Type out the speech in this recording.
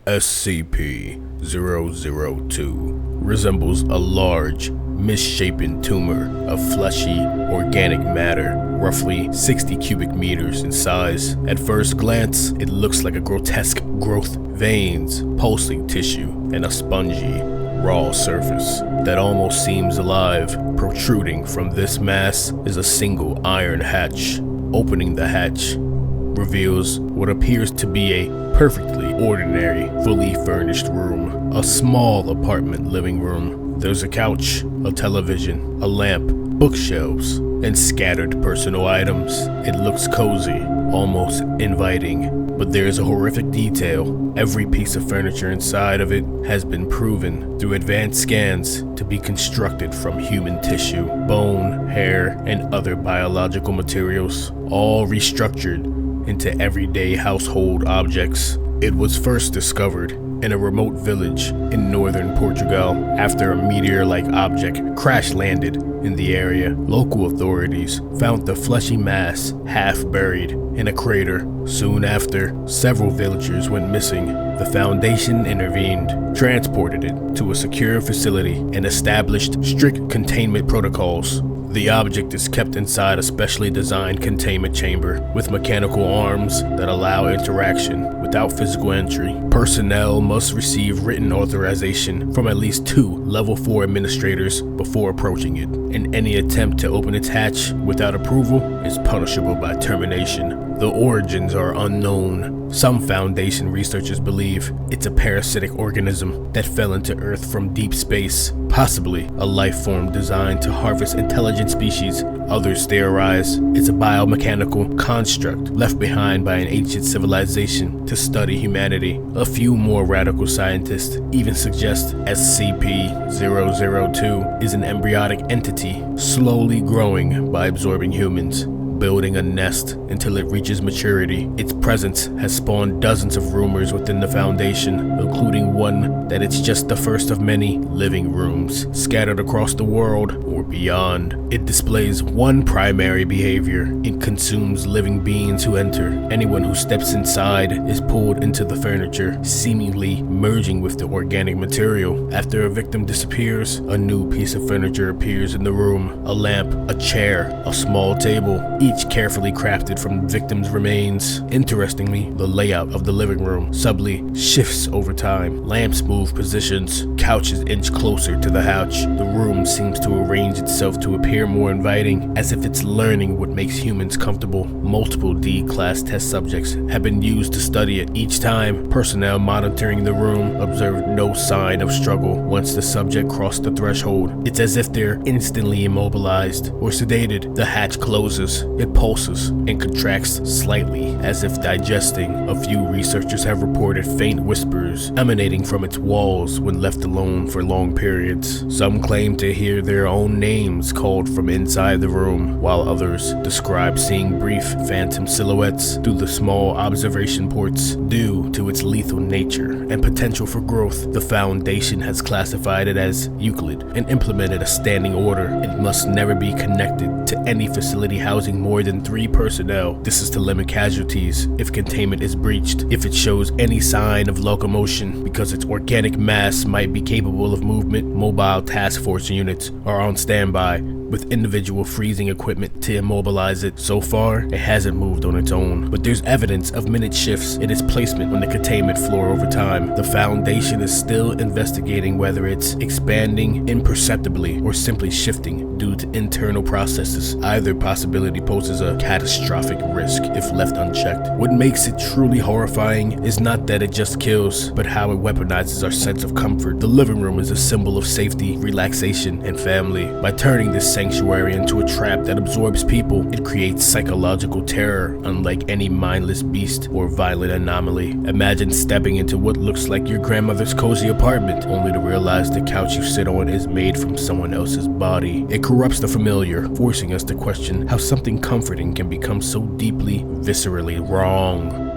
SCP-002 resembles a large, misshapen tumor of fleshy, organic matter, roughly 60 cubic meters in size. At first glance, it looks like a grotesque growth, veins, pulsing tissue, and a spongy, raw surface that almost seems alive. Protruding from this mass is a single iron hatch. Opening the hatch reveals what appears to be a perfectly ordinary, fully furnished room. A small apartment living room. There's a couch, a television, a lamp, bookshelves, and scattered personal items. It looks cozy, almost inviting, but there's a horrific detail. Every piece of furniture inside of it has been proven through advanced scans to be constructed from human tissue, bone, hair, and other biological materials, all restructured into everyday household objects. It was first discovered in a remote village in northern Portugal after a meteor-like object crash-landed in the area. Local authorities found the fleshy mass half buried in a crater. Soon after, several villagers went missing. The Foundation intervened, transported it to a secure facility, and established strict containment protocols. The object is kept inside a specially designed containment chamber with mechanical arms that allow interaction without physical entry. Personnel must receive written authorization from at least 2 level 4 administrators before approaching it, and any attempt to open its hatch without approval is punishable by termination. The origins are unknown. Some Foundation researchers believe it's a parasitic organism that fell into Earth from deep space, possibly a life form designed to harvest intelligent species. Others theorize it's a biomechanical construct left behind by an ancient civilization to study humanity. A few more radical scientists even suggest SCP-002 is an embryonic entity slowly growing by absorbing humans, building a nest until it reaches maturity. Its presence has spawned dozens of rumors within the Foundation, including one that it's just the first of many living rooms scattered across the world or beyond. It displays one primary behavior. It consumes living beings who enter. Anyone who steps inside is pulled into the furniture, seemingly merging with the organic material. After a victim disappears, a new piece of furniture appears in the room. A lamp, a chair, a small table, each carefully crafted from the victim's remains. Interestingly, the layout of the living room subtly shifts over time. Lamps move positions, couches inch closer to the hatch. The room seems to arrange itself to appear more inviting, as if it's learning what makes humans comfortable. Multiple D-class test subjects have been used to study it. Each time, personnel monitoring the room observed no sign of struggle once the subject crossed the threshold. It's as if they're instantly immobilized or sedated. The hatch closes. It pulses and contracts slightly, as if digesting. A few researchers have reported faint whispers emanating from its walls when left alone for long periods. Some claim to hear their own names called from inside the room, while others describe seeing brief phantom silhouettes through the small observation ports. Due to its lethal nature and potential for growth, the Foundation has classified it as Euclid and implemented a standing order. It must never be connected to any facility housing more than 3 personnel. This is to limit casualties if containment is breached. If it shows any sign of locomotion because its organic mass might be capable of movement, mobile task force units are on standby with individual freezing equipment to immobilize it. So far, it hasn't moved on its own, but there's evidence of minute shifts in its placement on the containment floor over time. The Foundation is still investigating whether it's expanding imperceptibly or simply shifting due to internal processes. Either possibility poses a catastrophic risk if left unchecked. What makes it truly horrifying is not that it just kills, but how it weaponizes our sense of comfort. The living room is a symbol of safety, relaxation, and family. By turning this sanctuary into a trap that absorbs people, it creates psychological terror unlike any mindless beast or violent anomaly. Imagine stepping into what looks like your grandmother's cozy apartment, only to realize the couch you sit on is made from someone else's body. It corrupts the familiar, forcing us to question how something comforting can become so deeply, viscerally wrong.